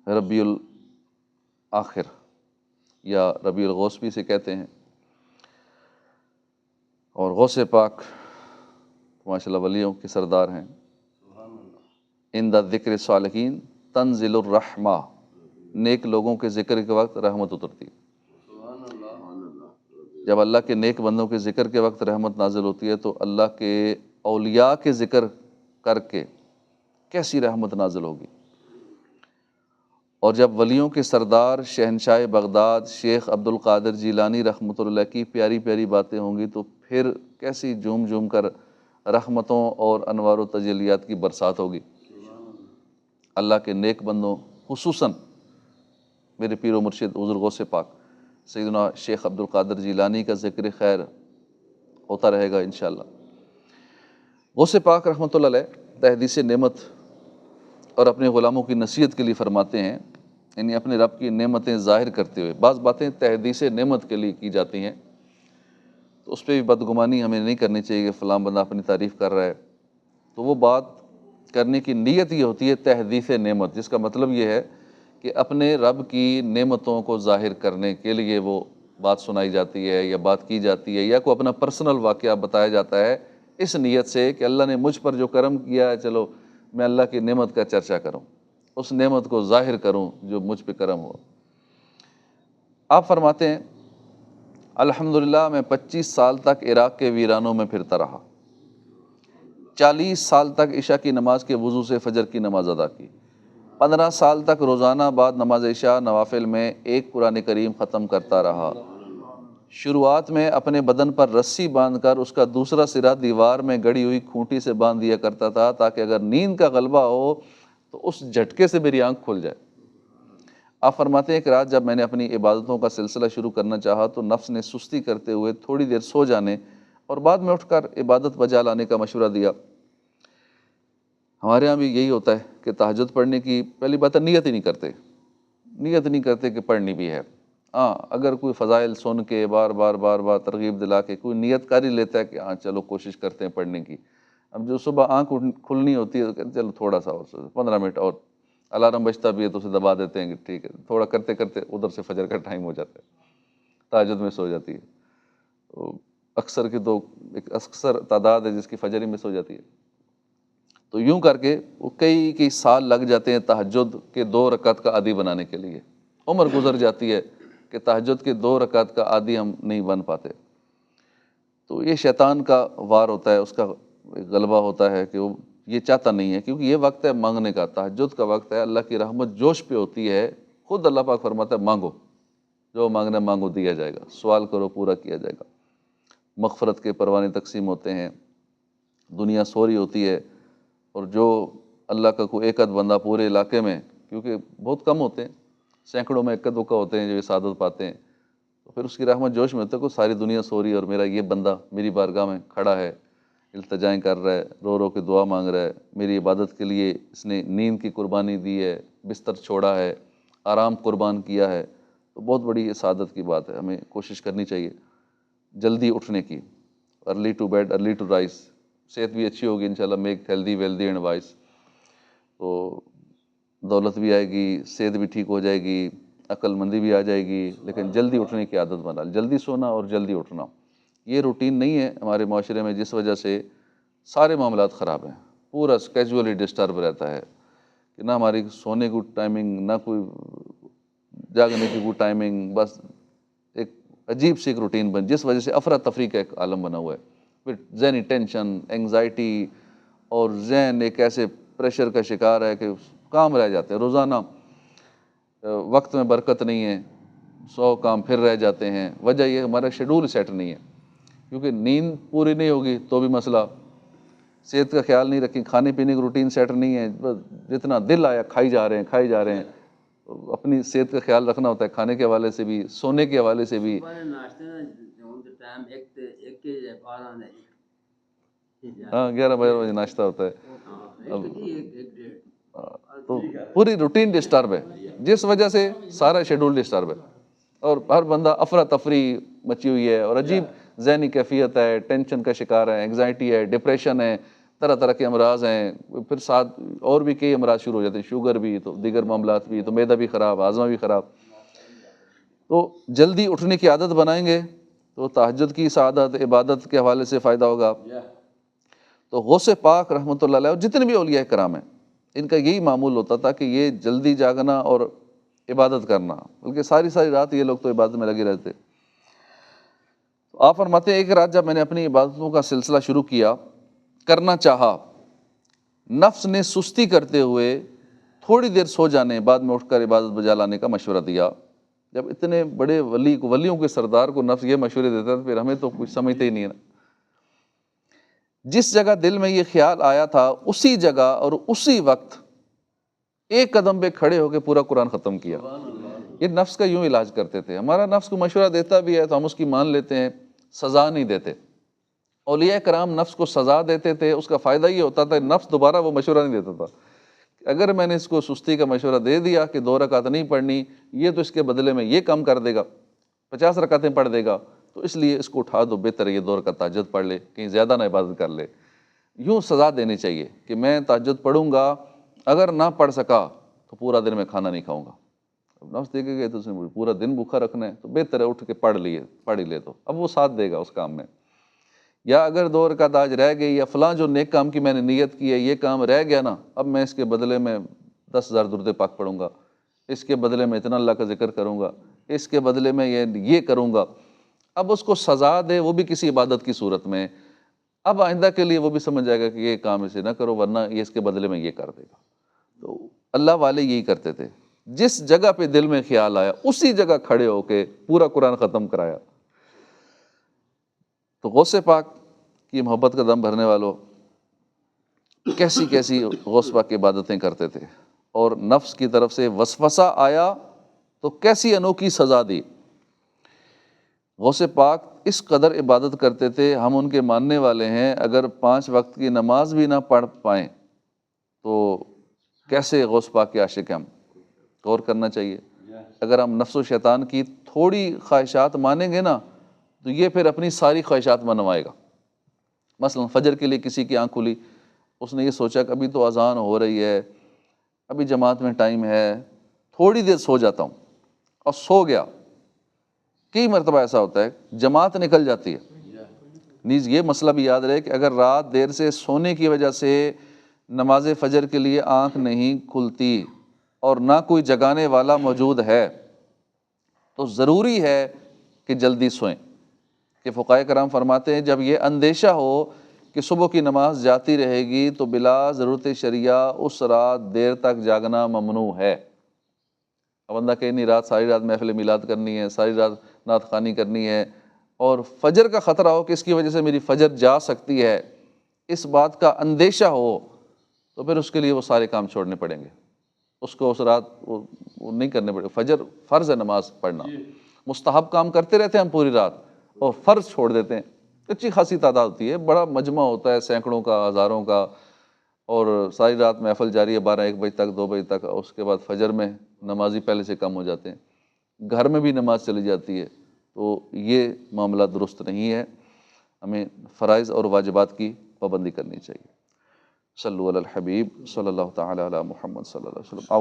ربیع الآخر یا ربیع الغوث بھی اسے کہتے ہیں، اور غوث پاک ماشاء اللہ ولیوں کے سردار ہیں۔ عند ذکر صالحین تنزل الرحمہ، نیک لوگوں کے ذکر کے وقت رحمت اترتی ہے۔ جب اللہ کے نیک بندوں کے ذکر کے وقت رحمت نازل ہوتی ہے تو اللہ کے اولیاء کے ذکر کر کے کیسی رحمت نازل ہوگی۔ اور جب ولیوں کے سردار شہنشاہ بغداد شیخ عبد القادر جیلانی رحمۃ اللہ کی پیاری پیاری باتیں ہوں گی تو پھر کیسی جھوم جھوم کر رحمتوں اور انوار و تجلیات کی برسات ہوگی۔ اللہ کے نیک بندوں خصوصاً میرے پیر و مرشد حضور غوث پاک سیدنا شیخ عبد القادر جیلانی کا ذکر خیر ہوتا رہے گا انشاءاللہ۔ غوث پاک رحمۃ اللہ علیہ تحدیث نعمت اور اپنے غلاموں کی نصیحت کے لیے فرماتے ہیں، یعنی اپنے رب کی نعمتیں ظاہر کرتے ہوئے بعض باتیں تحدیث نعمت کے لیے کی جاتی ہیں تو اس پہ بھی بدگمانی ہمیں نہیں کرنی چاہیے کہ فلاں بندہ اپنی تعریف کر رہا ہے، تو وہ بات کرنے کی نیت یہ ہوتی ہے تحدیث نعمت، جس کا مطلب یہ ہے کہ اپنے رب کی نعمتوں کو ظاہر کرنے کے لیے وہ بات سنائی جاتی ہے یا بات کی جاتی ہے یا کوئی اپنا پرسنل واقعہ بتایا جاتا ہے اس نیت سے کہ اللہ نے مجھ پر جو کرم کیا ہے چلو میں اللہ کی نعمت کا چرچا کروں، اس نعمت کو ظاہر کروں جو مجھ پہ کرم ہو۔ آپ فرماتے ہیں الحمدللہ میں 25 سال تک عراق کے ویرانوں میں پھرتا رہا، 40 سال تک عشاء کی نماز کے وضو سے فجر کی نماز ادا کی، 15 سال تک روزانہ بعد نماز عشاء نوافل میں ایک قرآن کریم ختم کرتا رہا۔ شروعات میں اپنے بدن پر رسی باندھ کر اس کا دوسرا سرا دیوار میں گڑی ہوئی کھونٹی سے باندھ دیا کرتا تھا تاکہ اگر نیند کا غلبہ ہو تو اس جھٹکے سے میری آنکھ کھل جائے۔ آپ فرماتے ہیں کہ رات جب میں نے اپنی عبادتوں کا سلسلہ شروع کرنا چاہا تو نفس نے سستی کرتے ہوئے تھوڑی دیر سو جانے اور بعد میں اٹھ کر عبادت بجا لانے کا مشورہ دیا۔ ہمارے ہاں بھی یہی ہوتا ہے کہ تہجد پڑھنے کی پہلی بات نیت ہی نہیں کرتے کہ پڑھنی بھی ہے۔ ہاں اگر کوئی فضائل سن کے بار بار ترغیب دلا کے کوئی نیت کر ہی لیتا ہے کہ ہاں چلو کوشش کرتے ہیں پڑھنے کی، اب جو صبح آنکھ کھلنی ہوتی ہے تو کہتے ہیں چلو تھوڑا سا اور 15 منٹ اور، الارم بجتا بھی ہے تو اسے دبا دیتے ہیں کہ ٹھیک ہے، تھوڑا کرتے کرتے ادھر سے فجر کا ٹائم ہو جاتا ہے، تہجد میں سو جاتی ہے۔ تو اکثر کی تو ایک اکثر تعداد ہے جس کی فجر ہی میں سو جاتی ہے۔ تو یوں کر کے وہ کئی سال لگ جاتے ہیں تہجد کے 2 رکعت کا عادی بنانے کے لیے، عمر گزر جاتی ہے کہ تہجد کے 2 رکعت کا عادی ہم نہیں بن پاتے۔ تو یہ شیطان کا وار ہوتا ہے، اس کا غلبہ ہوتا ہے کہ وہ یہ چاہتا نہیں ہے، کیونکہ یہ وقت ہے مانگنے کا، تہجد کا وقت ہے، اللہ کی رحمت جوش پہ ہوتی ہے، خود اللہ پاک فرماتا ہے مانگو، جو مانگنا مانگو دیا جائے گا، سوال کرو پورا کیا جائے گا۔ مغفرت کے پروانے تقسیم ہوتے ہیں، دنیا سو رہی ہوتی ہے، اور جو اللہ کا کوئی ایک آدھ بندہ پورے علاقے میں، کیونکہ بہت کم ہوتے ہیں، سینکڑوں میں ایک آدھ دکا ہوتے ہیں جو سعادت پاتے ہیں، تو پھر اس کی رحمت جوش میں ہوتا ہے کہ ساری دنیا سو رہی ہے اور میرا یہ بندہ میری بارگاہ میں کھڑا ہے، التجائیں کر رہا ہے، رو رو کے دعا مانگ رہا ہے، میری عبادت کے لیے اس نے نیند کی قربانی دی ہے، بستر چھوڑا ہے، آرام قربان کیا ہے، تو بہت بڑی یہ سعادت کی بات ہے۔ ہمیں کوشش کرنی چاہیے جلدی اٹھنے کی، early to bed early to rise, صحت بھی اچھی ہوگی انشاءاللہ، make healthy wealthy and wise, تو دولت بھی آئے گی، صحت بھی ٹھیک ہو جائے گی، عقل مندی بھی آ جائے گی، لیکن جلدی اٹھنے کی عادت بنا، جلدی سونا اور جلدی اٹھنا، یہ روٹین نہیں ہے ہمارے معاشرے میں، جس وجہ سے سارے معاملات خراب ہیں، پورا کیجولی ڈسٹرب رہتا ہے کہ نہ ہماری سونے کی ٹائمنگ، نہ کوئی جاگنے کی کوئی ٹائمنگ، بس ایک عجیب سی ایک روٹین بن، جس وجہ سے افراتفری کا ایک عالم بنا ہوا ہے، پھر ذہنی ٹینشن، انگزائٹی، اور ذہن ایک ایسے پریشر کا شکار ہے کہ کام رہ جاتے ہیں روزانہ، وقت میں برکت نہیں ہے، 100 کام پھر رہ جاتے ہیں، وجہ یہ ہمارا شیڈول سیٹ نہیں ہے، کیونکہ نیند پوری نہیں ہوگی تو بھی مسئلہ، صحت کا خیال نہیں رکھیں، کھانے پینے کی روٹین سیٹ نہیں ہے، بس جتنا دل آیا کھائی جا رہے ہیں، اپنی صحت کا خیال رکھنا ہوتا ہے، کھانے کے حوالے سے بھی، سونے کے حوالے سے بھی۔ ہاں 11 بجے ناشتہ ہوتا ہے، تو پوری روٹین ڈسٹرب ہے، جس وجہ سے سارا شیڈول ڈسٹرب ہے، اور ہر بندہ افراتفری مچی ہوئی ہے، اور عجیب ذہنی کیفیت ہے، ٹینشن کا شکار ہے، انگزائٹی ہے، ڈپریشن ہے، طرح طرح کے امراض ہیں، پھر ساتھ اور بھی کئی امراض شروع ہو جاتے ہیں، شوگر بھی، تو دیگر معاملات بھی، تو معدہ بھی خراب، ہاضمہ بھی خراب۔ تو جلدی اٹھنے کی عادت بنائیں گے تو تہجد کی سعادت، عبادت کے حوالے سے فائدہ ہوگا۔ تو غوث پاک رحمۃ اللہ علیہ اور جتنے بھی اولیاء کرام ہیں، ان کا یہی معمول ہوتا تھا کہ یہ جلدی جاگنا اور عبادت کرنا، بلکہ ساری ساری رات یہ لوگ تو عبادت میں لگے رہتے۔ آپ فرماتے ہیں ایک رات جب میں نے اپنی عبادتوں کا سلسلہ شروع کیا، کرنا چاہا، نفس نے سستی کرتے ہوئے تھوڑی دیر سو جانے، بعد میں اٹھ کر عبادت بجا لانے کا مشورہ دیا۔ جب اتنے بڑے ولیوں کے سردار کو نفس یہ مشورے دیتا تھا، پھر ہمیں تو کچھ سمجھتے ہی نہیں ہے نا۔ جس جگہ دل میں یہ خیال آیا تھا اسی جگہ اور اسی وقت ایک قدم پہ کھڑے ہو کے پورا قرآن ختم کیا۔ یہ نفس کا یوں علاج کرتے تھے۔ ہمارا نفس کو مشورہ دیتا بھی ہے تو ہم اس کی مان لیتے ہیں، سزا نہیں دیتے۔ اولیاء کرام نفس کو سزا دیتے تھے، اس کا فائدہ یہ ہوتا تھا نفس دوبارہ وہ مشورہ نہیں دیتا تھا۔ اگر میں نے اس کو سستی کا مشورہ دے دیا کہ 2 رکعت نہیں پڑھنی، یہ تو اس کے بدلے میں یہ کام کر دے گا، 50 رکعتیں پڑھ دے گا، تو اس لیے اس کو اٹھا دو، بہتر ہے یہ 2 رکعت تہجد پڑھ لے، کہیں زیادہ نہ عبادت کر لے۔ یوں سزا دینی چاہیے کہ میں تہجد پڑھوں گا، اگر نہ پڑھ سکا تو پورا دن میں کھانا نہیں کھاؤں گا۔ اب نفس دیکھے گا تو اس نے پورا دن بھوکا رکھنا ہے، تو بہتر ہے اٹھ کے پڑھ ہی لے، تو اب وہ ساتھ دے گا اس کام میں۔ یا اگر 2 رکعت آج رہ گئی، یا فلاں جو نیک کام کی میں نے نیت کی ہے یہ کام رہ گیا نا، اب میں اس کے بدلے میں 10,000 درود پاک پڑھوں گا، اس کے بدلے میں اتنا اللہ کا ذکر کروں گا، اس کے بدلے میں یہ کروں گا۔ اب اس کو سزا دے، وہ بھی کسی عبادت کی صورت میں، اب آئندہ کے لیے وہ بھی سمجھ جائے گا کہ یہ کام اسے نہ کرو، ورنہ یہ اس کے بدلے میں یہ کر دے گا۔ تو اللہ والے یہی کرتے تھے، جس جگہ پہ دل میں خیال آیا اسی جگہ کھڑے ہو کے پورا قرآن ختم کرایا۔ تو غوث پاک کی محبت کا دم بھرنے والوں، کیسی کیسی غوث پاک کی عبادتیں کرتے تھے، اور نفس کی طرف سے وسوسہ آیا تو کیسی انوکھی سزا دی۔ غوث پاک اس قدر عبادت کرتے تھے، ہم ان کے ماننے والے ہیں، اگر 5 وقت کی نماز بھی نہ پڑھ پائیں تو کیسے غوث پاک کے عاشق ہیں ہم؟ غور کرنا چاہیے۔ اگر ہم نفس و شیطان کی تھوڑی خواہشات مانیں گے نا تو یہ پھر اپنی ساری خواہشات منوائے گا۔ مثلا فجر کے لیے کسی کی آنکھ کھلی، اس نے یہ سوچا کہ ابھی تو اذان ہو رہی ہے، ابھی جماعت میں ٹائم ہے، تھوڑی دیر سو جاتا ہوں، اور سو گیا۔ کئی مرتبہ ایسا ہوتا ہے جماعت نکل جاتی ہے۔ نیز یہ مسئلہ بھی یاد رہے کہ اگر رات دیر سے سونے کی وجہ سے نماز فجر کے لیے آنکھ نہیں کھلتی اور نہ کوئی جگانے والا موجود ہے تو ضروری ہے کہ جلدی سوئیں۔ کہ فقہائے کرام فرماتے ہیں جب یہ اندیشہ ہو کہ صبح کی نماز جاتی رہے گی تو بلا ضرورت شرعیہ اس رات دیر تک جاگنا ممنوع ہے۔ اب بندہ کہ نہیں رات ساری رات محفل میلاد کرنی ہے، ساری رات نعت خوانی کرنی ہے، اور فجر کا خطرہ ہو کہ اس کی وجہ سے میری فجر جا سکتی ہے، اس بات کا اندیشہ ہو، تو پھر اس کے لیے وہ سارے کام چھوڑنے پڑیں گے۔ اس کو اس رات وہ نہیں کرنے پڑے۔ فجر فرض ہے نماز پڑھنا، مستحب کام کرتے رہتے ہیں ہم پوری رات اور فرض چھوڑ دیتے ہیں۔ اچھی خاصی تعداد ہوتی ہے، بڑا مجمع ہوتا ہے سینکڑوں کا، ہزاروں کا، اور ساری رات محفل جاری ہے 12-1 بجے تک، 2 بجے تک، اس کے بعد فجر میں نمازی پہلے سے کم ہو جاتے ہیں، گھر میں بھی نماز چلی جاتی ہے۔ تو یہ معاملہ درست نہیں ہے، ہمیں فرائض اور واجبات کی پابندی کرنی چاہیے۔ صلو علی الحبیب صلی اللہ تعالی علی محمد صلی اللہ علیہ وسلم۔